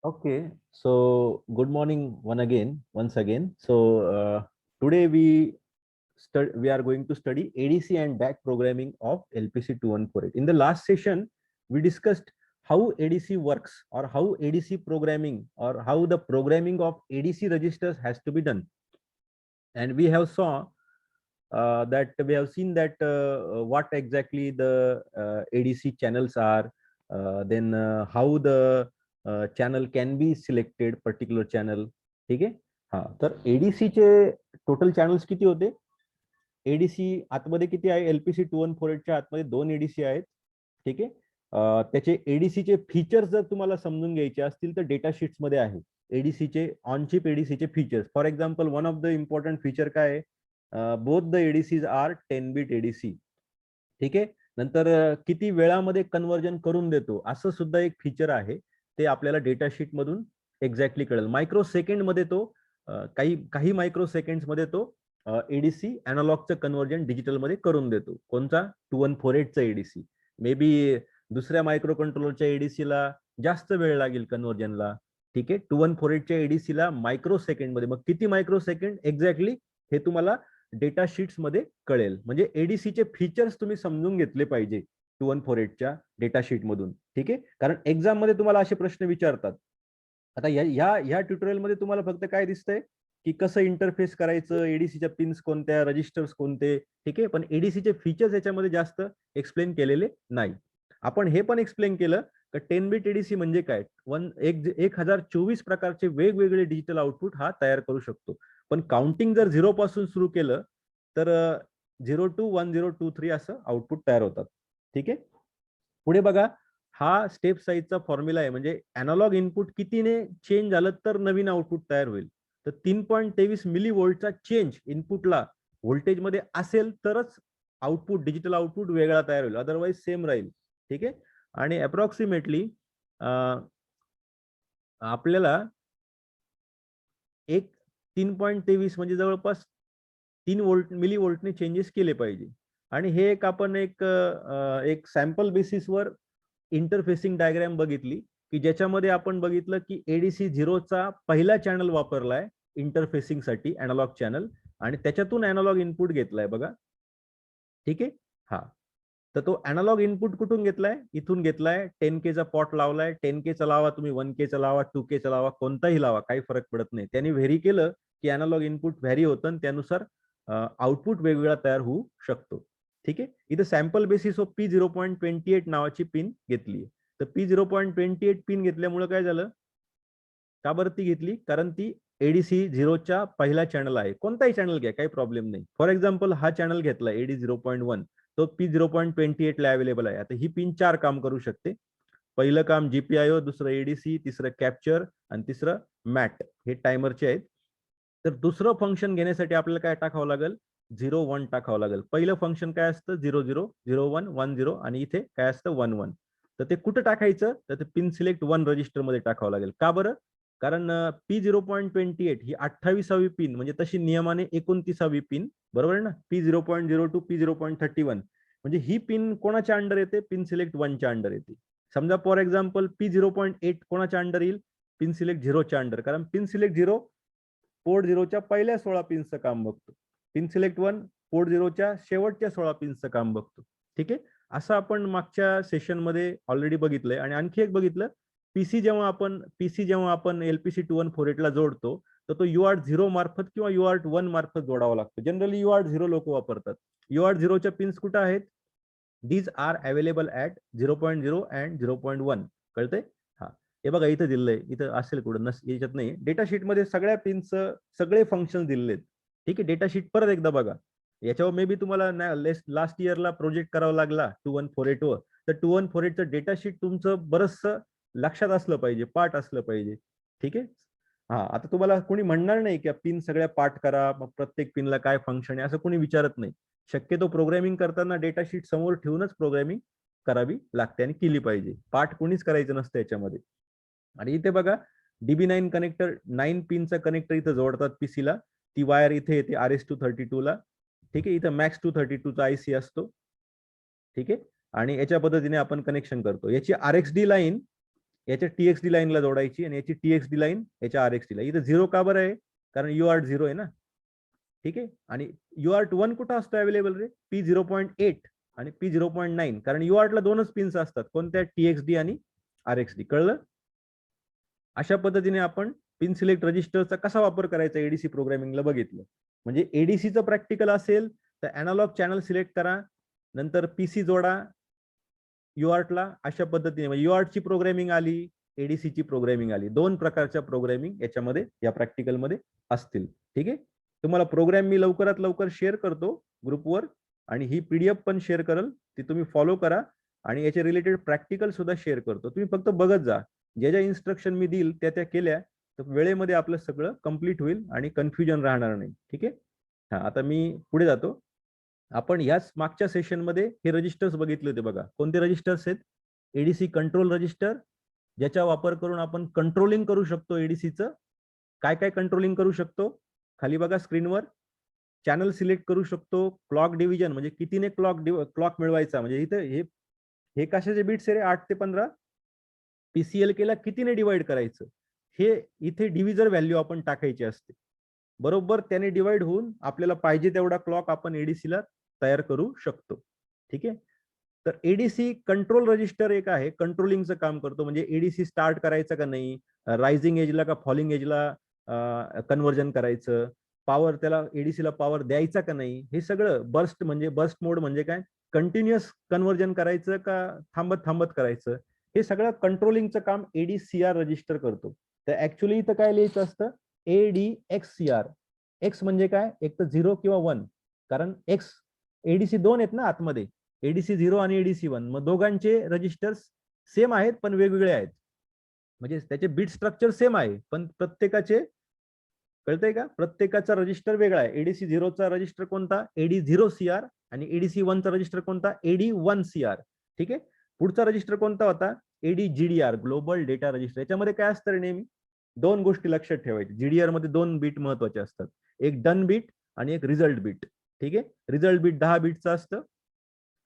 Okay, so good morning once again. Today we are going to study ADC and DAC programming of LPC 2148. In the last session, we discussed how ADC works or how ADC programming or how the programming of ADC registers has to be done. And we have seen that what exactly the ADC channels are, then how the channel can be selected, particular channel. ठीक आहे. हा, तर ADC चे total channels किती होते? ADC आतमध्ये किती आहे? एलपीसी 2148 च्या आतमध्ये 2 एडीसी आहेत. ठीक आहे. त्याचे एडीसी चे फीचर्स जर तुम्हाला समजून घ्यायचे असतील तर डेटा शीट्स मध्ये आहे. एडीसी चे ऑन चिप एडीसी चे features. For example, one of the important feature काय आहे? Both the ADCs are 10 bit ADC. ठीक आहे. नंतर किती वेळामध्ये कन्वर्जन करून देतो असं सुद्धा एक फीचर आहे. ते आपल्याला डेटा शीट मधून एक्झॅक्टली कळेल. मायक्रो सेकंड मध्ये तो काही मायक्रो सेकंड मध्ये तो एडीसी अॅनालॉगचं कन्वर्जन डिजिटल मध्ये करून देतो. कोणता? 2148 चा एडीसी. मे बी दुसऱ्या मायक्रो कंट्रोलरच्या एडीसीला जास्त वेळ लागेल कन्वर्जनला. ठीक आहे. 2148 च्या एडीसीला मायक्रो सेकंड मध्ये. मग किती मायक्रो सेकंड एक्झॅक्टली हे तुम्हाला डेटा शीट्स मध्ये कळेल. म्हणजे एडीसीचे फीचर्स तुम्ही समजून घेतले पाहिजे 2148 च्या डेटा शीट मधून. ठीक आहे. कारण एक्झाम मध्ये तुम्हाला असे प्रश्न विचारतात. आता या ट्युटोरियल मध्ये तुम्हाला फक्त काय दिसतंय की कसं इंटरफेस करायचं, एडीसीच्या पिन्स कोणत्या, रजिस्टर्स कोणते. ठीक आहे. पण एडीसीचे फीचर्स याच्यामध्ये जास्त एक्सप्लेन केलेले नाही. आपण हे पण एक्सप्लेन केलं की 10 बिट एडीसी म्हणजे काय. 1024 प्रकारचे वेगवेगळे डिजिटल आउटपुट हा तयार करू शकतो. पण काउंटिंग जर 0 पासून सुरू केलं तर 0 to 1023 असं आउटपुट तयार होतात. ठीक आहे. पुढे बघा, हा स्टेप साईजचा फॉर्म्युला आहे. म्हणजे अॅनालॉग इनपुट कितीने चेंज झालं तर नवीन आउटपुट तयार होईल. तर 3.23 मिली व्होल्टचा चेंज इनपुटला व्होल्टेज मध्ये असेल तरच आउटपुट, डिजिटल आउटपुट वेगळा तयार होईल, अदरवाईज सेम राहील. ठीक आहे. आणि अप्रॉक्सिमेटली आपल्याला एक 3.23 म्हणजे जवळपास 3 मिली व्होल्टने चेंजेस केले पाहिजे. आणि हे आपण एक सॅम्पल बेसिसवर इंटरफेसिंग डायग्राम बघितली की ज्याच्यामध्ये आपण बघितलं की एडीसी 0चा पहिला चॅनल वापरलाय इंटरफेसिंग साठी, अॅनालॉग चॅनल, आणि त्याच्यातून अॅनालॉग इनपुट घेतलाय बघा. ठीक आहे. हा, तर तो अॅनालॉग इनपुट कुठून घेतलाय? इथून घेतलाय. 10K चा पॉट लावलाय. 10K चा लावा तुम्ही, 1K चा लावा, 2K चा लावा, कोणताही लावा, काही फरक पडत नाही. त्यांनी व्हेरी केलं की अॅनालॉग इनपुट व्हॅरी होतं आणि त्यानुसार आउटपुट वेगवेगळा तयार होऊ शकतो. ठीक आहे. इथं सॅम्पल बेसिस ऑफ P0.28 नावाची पिन घेतली. तर P0.28 पिन घेतल्यामुळे काय झालं? का बरं ती घेतली? कारण ती एडीसी 0च्या पहिला चॅनल आहे. कोणताही चॅनल घ्या, काही प्रॉब्लेम नाही. फॉर एक्झाम्पल, हा चॅनल घेतला एडी 0.1, तो P0.28 ला अवेलेबल आहे. आता ही पिन 4 काम करू शकते. पहिलं काम जीपीआयओ, दुसरं एडीसी, तिसरं कॅप्चर आणि तिसरं मॅट. हे टायमरचे आहेत. तर दुसरं फंक्शन घेण्यासाठी आपल्याला काय टाकावं लागेल? 0-1 टाकावं लागेल. पहिलं फंक्शन काय असतं? 0-0, 0-1, 1-0, आणि इथे काय असतं? 1-1. तर ते कुठं टाकायचं? तर ते पिन सिलेक्ट 1 रजिस्टर मध्ये टाकावं लागेल. का बरं? कारण P0.28 ही 28वी पिन, म्हणजे तशी नियमाने 29वी पिन, बरोबर आहे ना? P0.02, P0.31, म्हणजे ही पिन कोणाच्या अंडर येते? पिन सिलेक्ट 1च्या अंडर येते. समजा फॉर एक्झाम्पल P0.8 कोणाच्या अंडर येईल? पिन सिलेक्ट 0च्या अंडर. कारण पिन सिलेक्ट 0 पोर्ट 0च्या पहिल्या 16 पिनचं काम बघतो. पिन सिलेक्ट 1 पोर्ट 0च्या शेवटच्या 16 पिनचं काम बघतो. ठीक आहे. असं आपण मागच्या सेशन मध्ये ऑलरेडी बघितलंय. आणि आणखी एक बघितलं, पीसी जेव्हा आपण एलपीसी 2148 ला जोडतो तर तो UART 0 मार्फत किंवा UART 1 मार्फत जोडावा लागतो. जनरली UART 0 लोक वापरतात. UART 0च्या पिन्स कुठे आहेत? These are available at 0.0 and 0.1. कळतंय? हा, हे बघा इथं दिलंय. इथं असेल कुठं, याच्यात नाही. डेटा शीट मध्ये सगळ्या पिनचं सगळे फंक्शन दिलेत. ठीक आहे. डेटा शीट परत एकदा बघा. याच्यावर मे बी तुम्हाला लास्ट इयरला प्रोजेक्ट करावा लागला 2148 वर, तर 2148 चं डेटा शीट तुमचं बरचसं लक्षात असलं पाहिजे, पाठ असलं पाहिजे. ठीक आहे. हा, आता तुम्हाला कोणी म्हणणार नाही की पिन सगळ्या पाठ करा, मग प्रत्येक पिनला काय फंक्शन आहे असं कोणी विचारत नाही. शक्यतो प्रोग्रामिंग करताना डेटा शीट समोर ठेवूनच प्रोग्रामिंग करावी लागते आणि केली पाहिजे. पाठ कोणीच करायचं नसतं याच्यामध्ये. आणि इथे बघा, DB9 कनेक्टर, 9 पिनचा कनेक्टर इथं जोडतात पीसीला. ती वायर इथे येते RS232 ला. ठीक आहे. इथं MAX 232 चा IC असतो. ठीक आहे. आणि याच्या पद्धतीने आपण कनेक्शन करतो. याची RxD लाईन याच्या TXD लाईनला जोडायची आणि याची TXD लाईन याच्या RXD ला. इथं 0 का बरं आहे? कारण UART 0 आहे ना. ठीक आहे. आणि UART 1 कुठं असतो अवेलेबल रे? P0.8 आणि P0.9, कारण UART ला दोनच पिन्स असतात, कोणत्या? TXD आणि RXD. कळलं? अशा पद्धतीने आपण पिन सिलेक्ट रजिस्टरचा कसा वापर करायचा एडीसी प्रोग्रामिंगला बघितलं. म्हणजे एडीसीचं प्रॅक्टिकल असेल तर अॅनालॉग चॅनल सिलेक्ट करा, नंतर पीसी जोडा युआर्टला. अशा पद्धतीने म्हणजे युआर्टची प्रोग्रामिंग आली, एडीसीची प्रोग्रामिंग आली. दोन प्रकारच्या प्रोग्रामिंग याच्यामध्ये या प्रॅक्टिकलमध्ये असतील. ठीक आहे. तुम्हाला प्रोग्राम मी लवकरात लवकर शेअर करतो ग्रुपवर, आणि ही PDF पण शेअर करेल, ती तुम्ही फॉलो करा, आणि याचे रिलेटेड प्रॅक्टिकल सुद्धा शेअर करतो. तुम्ही फक्त बघत जा, ज्या ज्या इन्स्ट्रक्शन मी देईल त्या त्या केल्या तर वेळेमध्ये आपलं सगळं कंप्लीट होईल आणि कन्फ्युजन राहणार नाही. ठीक आहे. हा, आता मी पुढे जातो. आपण याच मागच्या सेशनमध्ये हे रजिस्टर्स बघितले होते बघा. कोणते रजिस्टर्स आहेत? एडीसी कंट्रोल रजिस्टर, ज्याचा वापर करून आपण कंट्रोलिंग करू शकतो एडीसीचं. काय काय कंट्रोलिंग करू शकतो? खाली बघा स्क्रीनवर. चॅनल सिलेक्ट करू शकतो, क्लॉक डिव्हिजन म्हणजे कितीने क्लॉक मिळवायचा, म्हणजे इथे हे कशाचे बिट्स आहे रे? 8 ते 15. पीसीएल केला कितीने डिवाइड करायचं, हे इथे डिव्हिजर व्हॅल्यू आपण टाकायची असते. बरोबर त्याने डिवाइड होऊन आपल्याला पाहिजे तेवढा क्लॉक आपण एडीसीला तयार करू शकतो. ठीक आहे. तर एडीसी कंट्रोल रजिस्टर एक आहे, कंट्रोलिंगचं काम करतो. म्हणजे एडीसी स्टार्ट करायचं का नाही, रायझिंग एजला का फॉलिंग एजला कन्व्हर्जन करायचं, पॉवर त्याला एडीसीला पॉवर द्यायचा का नाही, हे सगळं. बर्स्ट म्हणजे बर्स्ट मोड म्हणजे काय, कंटिन्युअस कन्व्हर्जन करायचं का थांबत थांबत करायचं, हे सगळं कंट्रोलिंगचं काम एडीसीआर रजिस्टर करतो. तर ऍक्च्युली इथं काय लिहायचं असतं? ADXCR. एक्स म्हणजे काय? एक तर 0 किंवा 1, कारण एक्स एडीसी 2 आहेत ना आतमध्ये, एडीसी 0 आणि एडीसी 1. मग दोघांचे रजिस्टर्स सेम आहेत पण वेगवेगळे आहेत. म्हणजे त्याचे बिट स्ट्रक्चर सेम आहे पण प्रत्येकाचे, कळतंय का, प्रत्येकाचा रजिस्टर वेगळा आहे. एडीसी 0चा रजिस्टर कोणता? AD0CR. आणि एडीसी 1चा रजिस्टर कोणता? AD1CR. ठीक आहे. पुढचा रजिस्टर कोणता होता? ADGDR, global data register. याच्यामध्ये काय असतं नेहमी? दोन गोष्टी लक्षात ठेवायच्या. जीडीआर मध्ये दोन बीट महत्वाचे असतात, एक डन बीट आणि एक रिझल्ट बीट. ठीक आहे. रिझल्ट बीट 10 बीटचं असतं,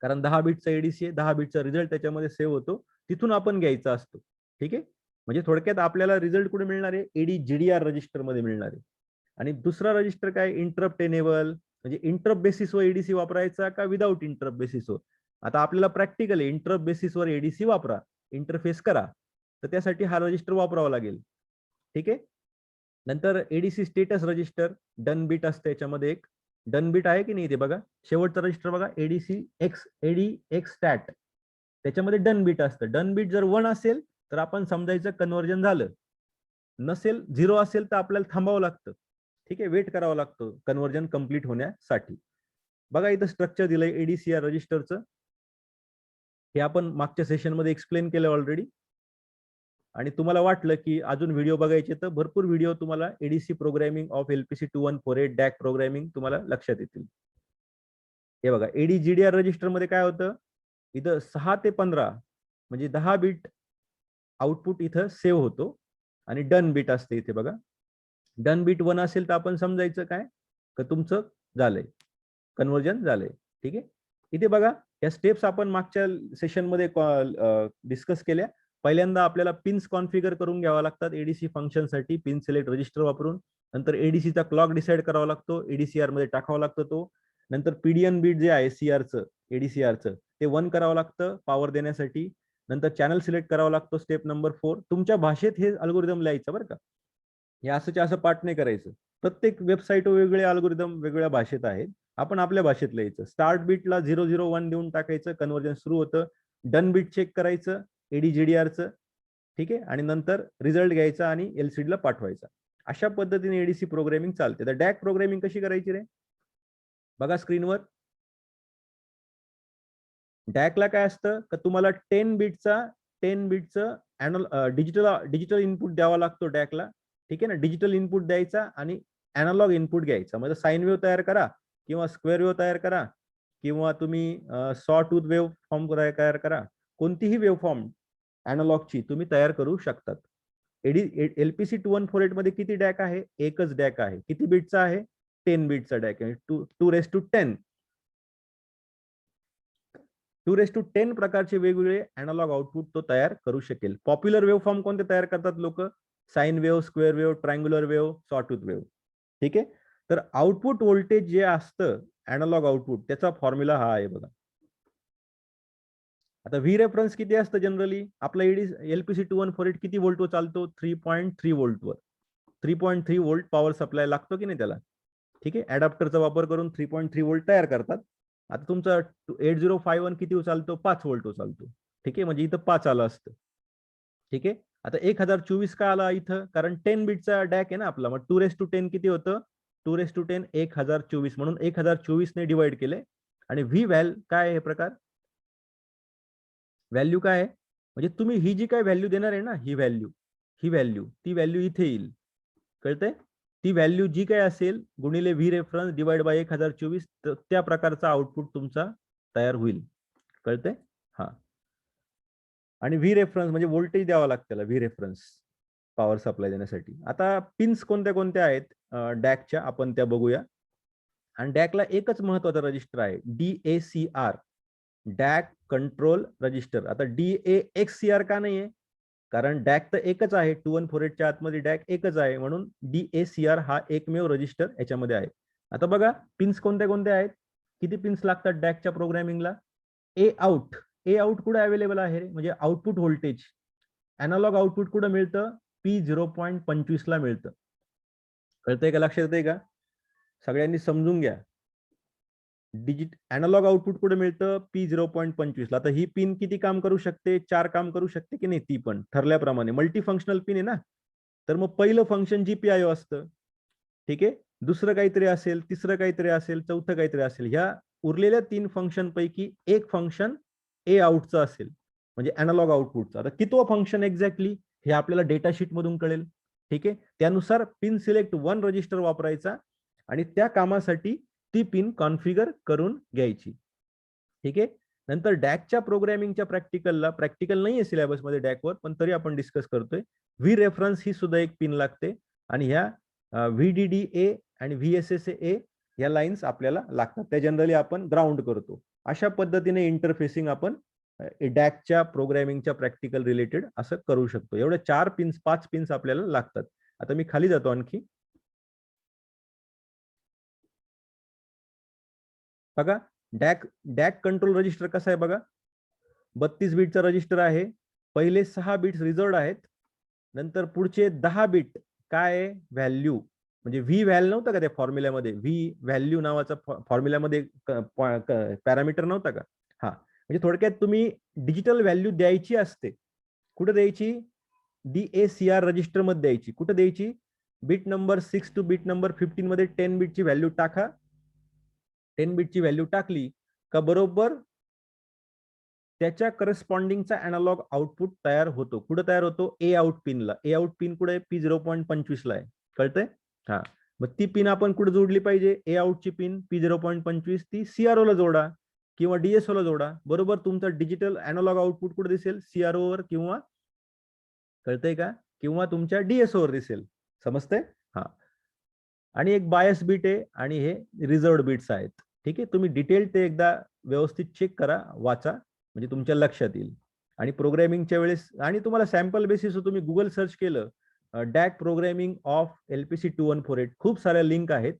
कारण 10 बीटचा एडीसी आहे, 10 बीटचा रिझल्ट त्याच्यामध्ये सेव्ह होतो, तिथून आपण घ्यायचा असतो. ठीक आहे. म्हणजे थोडक्यात आपल्याला रिझल्ट कुठे मिळणार आहे? ADGDR रजिस्टर मध्ये मिळणार आहे. आणि दुसरा रजिस्टर काय? इंटरप्ट एनेबल, म्हणजे इंटरप्ट बेसिसवर एडीसी वापरायचा का विदाऊट इंटरप्ट बेसिसवर. आता आपल्याला प्रॅक्टिकल आहे, इंटरप्ट बेसिसवर एडीसी वापरा, इंटरफेस करा, तर त्यासाठी हा रजिस्टर वापरावा लागेल. ठीक आहे. नंतर ADC status register, done bit असते याच्यामध्ये एक. डन बीट आहे की नाही ते बघा. शेवटचा रजिस्टर बघा, ADX स्टॅट, त्याच्यामध्ये डन बीट असतं. डन बीट जर 1 असेल तर आपण समजायचं कन्व्हर्जन झालं, नसेल 0 असेल तर आपल्याला थांबावं लागतं. ठीक आहे. वेट करावं लागतं कन्व्हर्जन कंप्लीट होण्यासाठी. बघा इथं स्ट्रक्चर दिलंय एडीसीआर रजिस्टरचं, हे आपण मागच्या सेशनमध्ये एक्सप्लेन केलं ऑलरेडी. आणि तुम्हाला वाटलं की अजून व्हिडिओ बघायचे तर भरपूर व्हिडिओ तुम्हाला ADC programming of LPC 2148 duck programming तुम्हाला लक्षात येतील. हे बघा, ADGDR रजिस्टर मध्ये काय होतं? इथं 6 ते 15 म्हणजे 10 बीट आउटपुट इथं सेव्ह होतो, आणि डन बीट असते इथे बघा. डन बीट 1 असेल तर आपण समजायचं काय, तर तुमचं झालंय, कन्व्हर्जन झालंय. ठीक आहे. इथे बघा, या स्टेप्स आपण मागच्या सेशनमध्ये डिस्कस केल्या. पहिल्यांदा आपल्याला पिन्स कॉन्फिगर करून घ्यावा लागतात एडीसी फंक्शनसाठी, पिन सिलेक्ट रजिस्टर वापरून. नंतर एडीसीचा क्लॉक डिसाईड करावा लागतो, एडीसीआर मध्ये टाकावा लागतो तो. नंतर पीडीएन बीट जे आहे सीआरचं, एडीसीआरचं, ते 1 करावं लागतं पॉवर देण्यासाठी. नंतर चॅनल सिलेक्ट करावा लागतो, स्टेप नंबर 4. तुमच्या भाषेत हे अल्गोरिदम लिहायचं बरं का, हे असंच्या असं पाठ नाही करायचं. प्रत्येक वेबसाईट वेगळे अल्गोरिदम वेगवेगळ्या भाषेत आहेत, आपण आपल्या भाषेत लिहायचं. स्टार्ट बीटला 001 देऊन टाकायचं, कन्व्हर्जन सुरू होतं. डन बीट चेक करायचं ADGDRचं. ठीक आहे. आणि नंतर रिझल्ट घ्यायचा आणि LCD ला पाठवायचा. अशा पद्धतीने एडीसी प्रोग्रामिंग चालते. तर डॅक प्रोग्रामिंग कशी करायची रे? बघा स्क्रीनवर. डॅकला काय असतं का, तुम्हाला 10 बीटचं डिजिटल इनपुट द्यावा लागतो डॅकला. ठीक आहे ना. डिजिटल इनपुट द्यायचा आणि अॅनालॉग इनपुट घ्यायचा. म्हणजे साइन वेव्ह तयार करा किंवा स्क्वेअर वेव्ह तयार करा किंवा तुम्ही सॉ टूथ वेव्ह फॉर्म तयार करा. कोणतीही वेव्ह फॉर्म अॅनालॉगची तुम्ही तयार करू शकतात. LPC 2148 मध्ये किती डॅक आहे? एकच डॅक आहे. किती बीटचा आहे? 10 बीटचा डॅक आहे. 2 raised to 10. 2:10 प्रकारचे वेगवेगळे अॅनालॉग आउटपुट तो तयार करू शकेल. पॉप्युलर वेव्ह फॉर्म कोणते तयार करतात लोक? Sine wave, square wave, triangular wave, sawtooth wave. ठीक आहे. तर आउटपुट व्होल्टेज जे असतं अॅनालॉग आउटपुट, त्याचा फॉर्म्युला हा आहे बघा. आता व्ही रेफरन्स किती असतं जनरली? आपला LPC 2148 किती व्होल्टवर चालतो? 3.3 व्होल्टवर. 3.3 व्होल्ट पॉवर सप्लाय लागतो की नाही त्याला? ठीक आहे. अडॅप्टरचा वापर करून 3.3 व्होल्ट तयार करतात. आता तुमचा 8051 किती चालतो? 5 व्होल्ट चालतो. ठीक आहे, म्हणजे इथं 5 आलं असतं. ठीक आहे. आता 1024 का आला इथं? कारण 10 बिटचा डॅक आहे ना आपला. मग 2:10 किती होतं? 2:10 1024, म्हणून 1024 ने डिवाइड केले. आणि व्ही व्हॅल काय आहे प्रकार? व्हॅल्यू काय आहे? म्हणजे तुम्ही ही जी काय व्हॅल्यू देणार आहे ना, ही व्हॅल्यू, ती व्हॅल्यू इथे येईल. कळतंय? ती व्हॅल्यू जी काय असेल गुणिले व्ही रेफरन्स डिवाइड बाय 1024, त्या प्रकारचा आउटपुट तुमचा तयार होईल. कळतंय? हा. आणि व्ही रेफरन्स म्हणजे व्होल्टेज द्यावा लागतं त्याला, व्ही रेफरन्स पॉवर सप्लाय देण्यासाठी. आता पिन्स कोणत्या कोणत्या आहेत डॅकच्या, आपण त्या बघूया. आणि डॅकला एकच महत्वाचा रजिस्टर आहे, DACR, डॅक कंट्रोल रजिस्टर. आता DAXCR का नाहीये? कारण डॅक तर एकच आहे, 2148च्या आतमध्ये डॅक एकच आहे, म्हणून DACR हा एकमेव रजिस्टर याच्यामध्ये आहे. आता बघा पिन्स कोणत्या कोणत्या आहेत, किती पिन्स लागतात डॅकच्या प्रोग्रामिंगला? ए आउट कुठे अवेलेबल आहे रे? म्हणजे आउटपुट व्होल्टेज, अॅनालॉग आउटपुट कुठं मिळतं? P0.25 ला मिळतं. कळतंय का? लक्षात येतंय का? सगळ्यांनी समजून घ्या. अॅनालॉग आउटपुट कुठे मिळतं? P0.25 ला. आता ही पिन किती काम करू शकते? 4 काम करू शकते की नाही? ती पण ठरल्याप्रमाणे मल्टी फंक्शनल पिन आहे ना. तर मग पहिलं फंक्शन GPIO असतं. ठीक आहे. दुसरं काहीतरी असेल, तिसरं काहीतरी असेल, चौथं काहीतरी असेल. ह्या उरलेल्या 3 फंक्शन पैकी एक फंक्शन ए आउटचं असेल, म्हणजे अॅनालॉग आउटपुटचं. आता कितवं फंक्शन एक्झॅक्टली हे आपल्याला डेटा शीट मधून कळेल. ठीक आहे. त्यानुसार पिन सिलेक्ट 1 रजिस्टर वापरायचा आणि त्या कामासाठी ती पिन कॉन्फिगर करून घ्यायची. ठीक आहे. नंतर डॅकच्या प्रोग्रामिंगच्या प्रॅक्टिकल नाहीये सिलेबसमध्ये डॅकवर, पण तरी आपण डिस्कस करतोय. व्ही रेफरन्स ही सुद्धा एक पिन लागते आणि ह्या VDDA आणि VSSA या लाईन्स आपल्याला लागतात. त्या जनरली आपण ग्राउंड करतो. अशा पद्धतीने इंटरफेसिंग आपण डॅकच्या प्रोग्रामिंगच्या प्रॅक्टिकल रिलेटेड असं करू शकतो. एवढे 4 पिन्स 5 पिन्स आपल्याला लागतात. आता मी खाली जातो आणखी. बघा डॅक कंट्रोल रजिस्टर कसा आहे बघा. 32 बिटचा रजिस्टर आहे. पहिले 6 बिट्स रिझर्व्ड आहेत. नंतर पुढचे 10 बिट काय आहे? व्हॅल्यू. म्हणजे व्ही व्हॅल्यू नव्हता का त्या फॉर्म्युल्यामध्ये? व्ही व्हॅल्यू नावाचा फॉर्म्युल्यामध्ये पॅरामीटर नव्हता का? हा. म्हणजे थोडक्यात तुम्ही डिजिटल व्हॅल्यू द्यायची असते. कुठे द्यायची? DACR रजिस्टर मध्ये द्यायची. कुठे द्यायची? Bit number 6 two bit number 15 मध्ये 10 बिटची व्हॅल्यू टाका. 10 बिटची व्हॅल्यू टाकली का बरोबर त्याच्या करस्पॉन्डिंगचा अॅनालॉग आउटपुट तयार होतो. कुठं तयार होतो? ए आउट पिनला. ए आउट पिन कुठे? P0.25 ला आहे. कळतंय? हा. मग ती पिन आपण कुठे जोडली पाहिजे? ए आउटची पिन P0.25 ती CRO ला जोडा किंवा DSO ला जोडा. बरोबर तुमचा डिजिटल अॅनालॉग आउटपुट कुठे दिसेल? CRO वर किंवा, कळतंय का? किंवा तुमच्या DSO वर दिसेल. समजतंय? हा. आणि एक बायस बीट आहे आणि हे रिझर्व्ड बीट्स आहेत. ठीक आहे. तुम्ही डिटेल ते एकदा व्यवस्थित चेक करा, वाचा, म्हणजे तुमच्या लक्षात येईल. आणि प्रोग्रामिंगच्या वेळेस आणि तुम्हाला सॅम्पल बेसिसवर तुम्ही गुगल सर्च केलं डॅक प्रोग्रामिंग ऑफ LPC 2148, खूप साऱ्या लिंक आहेत.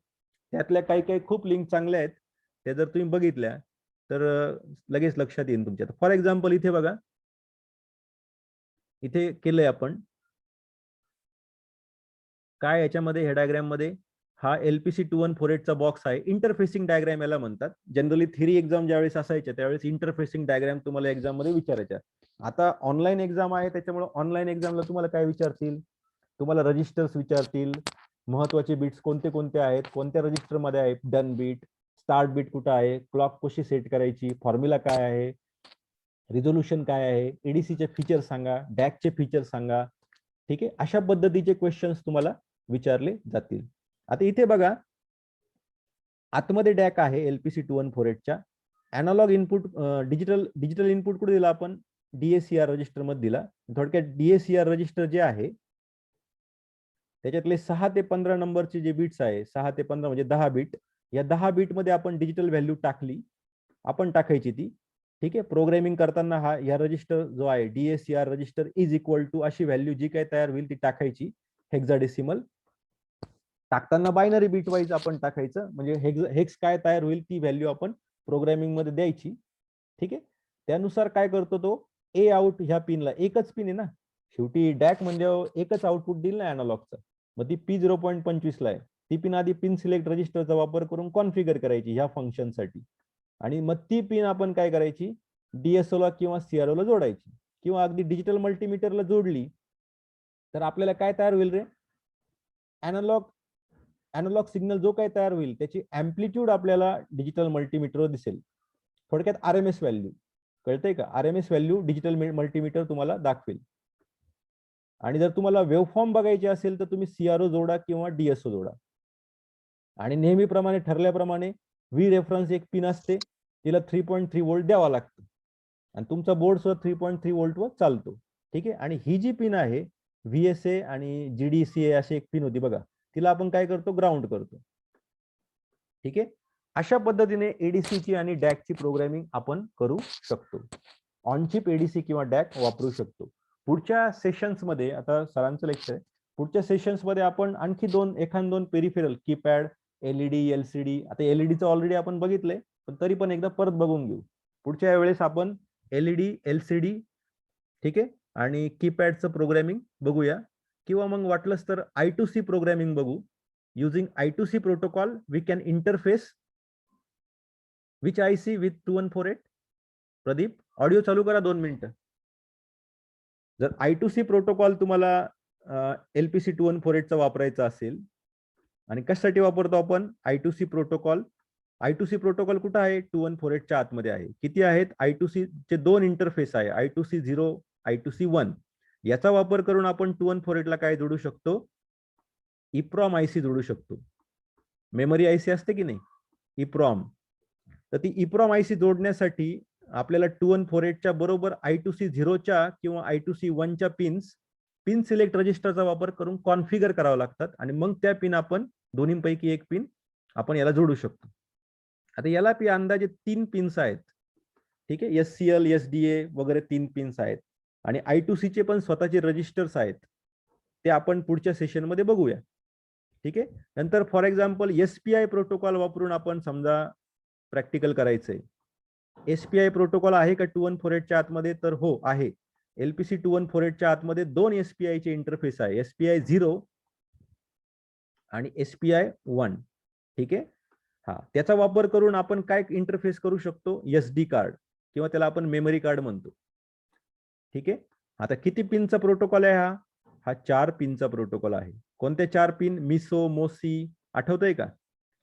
त्यातल्या काही काही खूप लिंक चांगल्या आहेत. त्या जर तुम्ही बघितल्या तर लगेच लक्षात येईल तुमच्या. फॉर एक्झाम्पल इथे बघा, इथे केलंय आपण काय याच्यामध्ये, हे डायग्राम मध्ये हा LPC 2148 चा बॉक्स आहे. इंटरफेसिंग डायग्राम याला म्हणतात. जनरली थेरी एक्झाम ज्यावेळेस असायच्या त्यावेळेस इंटरफेसिंग डायग्राम तुम्हाला एक्झाम मध्ये विचारायच्या. आता ऑनलाईन एक्झाम आहे त्याच्यामुळे ऑनलाईन एक्झामला तुम्हाला काय विचारतील? तुम्हाला रजिस्टर्स विचारतील. महत्वाचे बिट्स कोणते कोणते आहेत, कोणत्या रजिस्टर मध्ये आहे, डन बीट, स्टार्ट बीट कुठं आहे, क्लॉक कशी सेट करायची, फॉर्म्युला काय आहे, रिझोल्युशन काय आहे, EDCचे फीचर सांगा, डॅकचे फीचर सांगा. ठीक आहे. अशा पद्धतीचे क्वेश्चन्स तुम्हाला विचारले जातील. आता इथे बघा आतमध्ये डॅक आहे LPC 2148च्या. अॅनालॉग इनपुट, डिजिटल इनपुट कुठे दिला आपण? DACR रजिस्टर मध्ये दिला. थोडक्यात DACR रजिस्टर जे आहे त्याच्यातले 6 ते 15 नंबरचे जे बिट्स आहे, 6 ते 15 म्हणजे 10 बिट. या 10 बिट मध्ये आपण डिजिटल व्हॅल्यू टाकली, आपण टाकायची ती. ठीक आहे. प्रोग्रामिंग करताना या रजिस्टर जो आहे DSCR register is equal to अशी व्हॅल्यू जी काय तयार होईल ती टाकायची. हेक्साडेसिमल टाकताना बायनरी बिट वाईज आपण टाकायचं, म्हणजे हेक्स काय तयार होईल ती व्हॅल्यू आपण प्रोग्रामिंग मध्ये द्यायची. ठीक आहे. त्यानुसार काय करतो तो ए आउट ह्या पिनला, एकच पिन आहे ना शेवटी डॅक म्हणजे एकच आउटपुट देईल ना अॅनालॉगचा, मग ती P0.25 ला आहे. ती पिन आधी पिन सिलेक्ट रजिस्टरचा वापर करून कॉन्फिगर करायची ह्या फंक्शनसाठी, आणि मग ती पिन आपण काय करायची DSO ला किंवा CRO ला जोडायची, किंवा अगदी डिजिटल मल्टीमीटरला जोडली तर आपल्याला काय तयार होईल रे, अॅनालॉग सिग्नल जो काय तयार होईल त्याची अँप्लिट्यूड आपल्याला डिजिटल मल्टीमीटरवर दिसेल. थोडक्यात RMS व्हॅल्यू, कळतंय का? RMS व्हॅल्यू डिजिटल मल्टीमीटर तुम्हाला दाखवेल. आणि जर तुम्हाला वेव्हफॉर्म बघायचे असेल तर तुम्ही CRO जोडा किंवा DSO जोडा. आणि नेहमीप्रमाणे ठरल्याप्रमाणे व्ही रेफरन्स एक पिन असते, तिला 3.3 व्होल्ट द्यावा लागतो, आणि तुमचा बोर्ड सुद्धा 3.3 व्होल्ट वर चालतो. ठीक आहे. आणि ही जी पिन आहे VSA आणि GDCA अशी एक पिन होती बघा, तिला आपण काय करतो ग्राउंड करतो. ठीक आहे. अशा पद्धतीने एडीसीची आणि डॅकची प्रोग्रामिंग आपण करू शकतो. ऑनचिप एडीसी किंवा डॅक वापरू शकतो. पुढच्या सेशन्स मध्ये, आता सरांचं लेक्चर आहे, पुढच्या सेशन्स मध्ये आपण आणखी एखाद दोन पेरिफेरल कीपॅड, LED, LCD, आता LEDचं ऑलरेडी आपण बघितलंय पण तरी पण एकदा परत बघून घेऊ. पुढच्या वेळेस आपण LED, LCD, ठीक आहे, आणि कीपॅडचं प्रोग्रामिंग बघूया, किंवा मग वाटलंच तर I2C प्रोग्रामिंग बघू. Using I2C protocol, we can interface which IC with 2148? Pradeep, audio चालू करा 2 मिनिटं. जर I2C प्रोटोकॉल तुम्हाला LPC 2148 चा वापरायचा असेल, आणि कशासाठी वापरतो आपण I2C प्रोटोकॉल? I2C प्रोटोकॉल कुठं आहे? 2148 च्या आतमध्ये आहे. किती आहेत? I2C चे 2 इंटरफेस आहे, I2C 0, I2C 1. याचा वापर करून आपण 2148 ला काय जोडू शकतो? EEPROM IC जोडू शकतो. मेमरी IC असते की नाही, EEPROM. तर ती EEPROM IC जोडण्यासाठी आपल्याला 2148 च्या बरोबर I2C 0 च्या किंवा I2C 1 च्या पिन सिलेक्ट रजिस्टरचा वापर करून कॉन्फिगर करावं लागतात, आणि मग त्या पिन आपण दोन्हीपैकी एक पिन आपण याला जोडू शकतो. आता याला अंदाजे 3 पिन्स आहेत. ठीक आहे. SCL, SDA वगैरे 3 पिन्स आहेत, आणि I2C चे पण स्वतःचे रजिस्टर्स आहेत, ते आपण पुढच्या सेशन मध्ये बघूया. ठीक आहे. नंतर फॉर एक्झाम्पल SPI प्रोटोकॉल वापरून आपण समजा प्रॅक्टिकल करायचंय. SPI प्रोटोकॉल आहे का 2148 च्या आतमध्ये? तर हो आहे. LPC 2148 च्या आतमध्ये 2 SPI चे इंटरफेस आहे, SPI 0 आणि SPI 1. ठीक आहे. हा, त्याचा वापर करून आपण काय इंटरफेस करू शकतो? SD कार्ड, किंवा त्याला आपण मेमरी कार्ड म्हणतो. ठीक आहे. आता किती पिनचा प्रोटोकॉल आहे हा 4 पिनचा प्रोटोकॉल आहे. कोणत्या 4 पिन? मिसो, मोसी, आठवतंय का?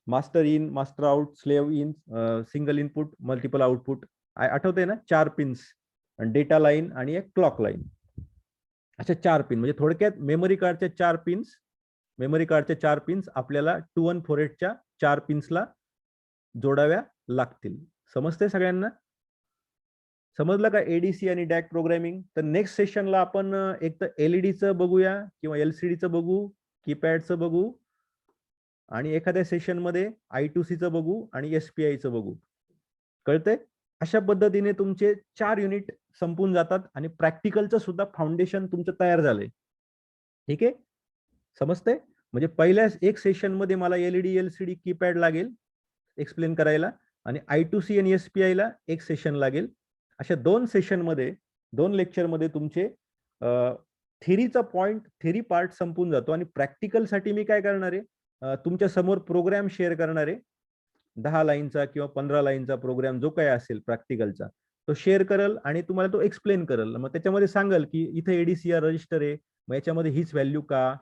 Master in, master out, slave in, single input, multiple output, आठवतंय ना? 4 पिन्स, डेटा लाईन आणि एक क्लॉक लाईन. अशा 4 पिन, म्हणजे थोडक्यात मेमरी कार्डच्या 4 पिन्स आपल्याला 2148 च्या 4 पिन्सला जोडाव्या लागतील. समजते सगळ्यांना? समजलं का एडीसी आणि डॅक प्रोग्रामिंग? तर नेक्स्ट सेशनला आपण एक तर LEDचं बघूया, किंवा LCDचं बघू, कीपॅडचं बघू, आणि एखाद्या सेशन मध्ये I2Cचं बघू आणि SPIचं बघू. कळतंय? अशा पद्धतीने तुमचे 4 युनिट संपून जातात, आणि प्रॅक्टिकलचं सुद्धा फाउंडेशन तुमचं तयार झालंय. ठीक आहे. समजतंय? म्हणजे पहिल्या एक सेशन मध्ये मला LED, LCD, कीपॅड लागेल एक्सप्लेन करायला, आणि I2C आणि SPI ला एक सेशन लागेल. अशा 2 सेशन मध्ये, 2 लेक्चर मध्ये तुमचे थेरी पार्ट संपून जातो, आणि प्रॅक्टिकल साठी मी काय करणार आहे, तुमच्या समोर प्रोग्राम शेअर करणार आहे. 10 लाईनचा किंवा 15 लाईनचा प्रोग्राम जो काय असेल प्रॅक्टिकलचा, तो शेअर करेल आणि तुम्हाला तो एक्सप्लेन करेल. मग त्याच्यामध्ये सांगाल की इथे ADCR रजिस्टर आहे, मग याच्यामध्ये हीच व्हॅल्यू का,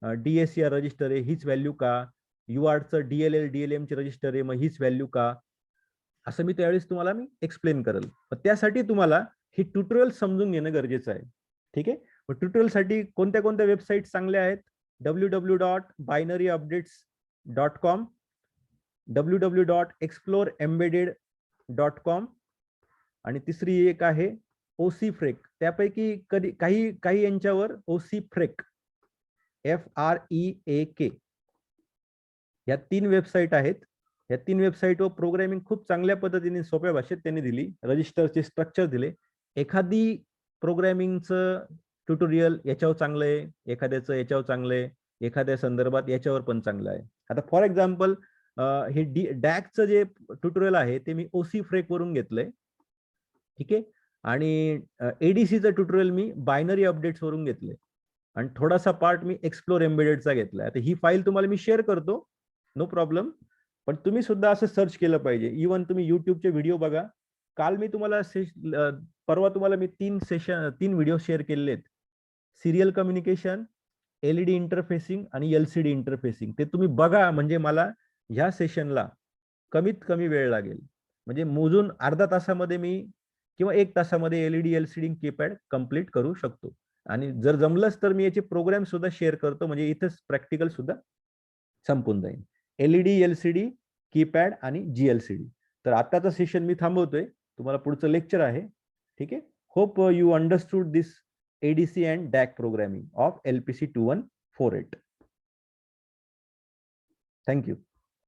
DSCR रजिस्टर आहे हीच व्हॅल्यू का, UARTचं DLL, DLM चे रजिस्टर आहे, मग हीच व्हॅल्यू का, असं मी त्यावेळेस तुम्हाला एक्सप्लेन करेल. त्यासाठी तुम्हाला ही ट्युटोरियल समजून घेणं गरजेचं आहे. ठीक आहे. मग ट्युटोरियल साठी कोणत्या कोणत्या वेबसाईट चांगल्या आहेत? www.binaryupdates.com, www.exploreembedded.com, आणि तिसरी एक आहे OC फ्रेक. त्यापैकी काही यांच्यावर OC फ्रेक, FREAK, या 3 वेबसाईट आहेत. या 3 वेबसाईटवर प्रोग्रामिंग खूप चांगल्या पद्धतीने सोप्या भाषेत त्यांनी दिली. रजिस्टरचे स्ट्रक्चर दिले. एखादी प्रोग्रामिंगचं ट्युटोरियल याच्यावर चांगलं आहे, एखाद्याचं याच्यावर चांगलं आहे, एखाद्या संदर्भात याच्यावर पण चांगलं आहे. आता फॉर एक्झाम्पल हे डॅकचं जे ट्युटोरियल आहे ते मी ओसी फ्रेक वरून घेतलंय. ठीक आहे. आणि एडीसीचं ट्युटोरियल मी बायनरी अपडेट्स वरून घेतले आणि थोडासा पार्ट मी एक्सप्लोर एम्बेडेडचा घेतलाय. आता ही फाईल तुम्हाला मी शेअर करतो, नो प्रॉब्लेम. पण तुम्ही सुद्धा असं सर्च केलं पाहिजे. इव्हन तुम्ही युट्यूबचे व्हिडिओ बघा. काल मी तुम्हाला परवा तुम्हाला मी 3 व्हिडिओ शेअर केलेले आहेत. सिरियल कम्युनिकेशन, एलईडी इंटरफेसिंग आणि एलसीडी इंटरफेसिंग. ते तुम्ही बघा, म्हणजे मला ह्या सेशनला कमीत कमी वेळ लागेल. म्हणजे मोजून अर्धा तासामध्ये मी किंवा 1 तासामध्ये एलईडी एलसीडी कीपॅड कंप्लीट करू शकतो. आणि जर जमलंच तर मी याचे प्रोग्राम सुद्धा शेअर करतो, म्हणजे इथेच प्रॅक्टिकल सुद्धा संपून जाईल. एलईडी एलसीडी कीपॅड आणि जीएलसीडी. तर आताचं सेशन मी थांबवतोय. तुम्हाला पुढचं लेक्चर आहे. ठीक आहे. Hope you understood this ADC and duck programming of LPC 2148. Thank you.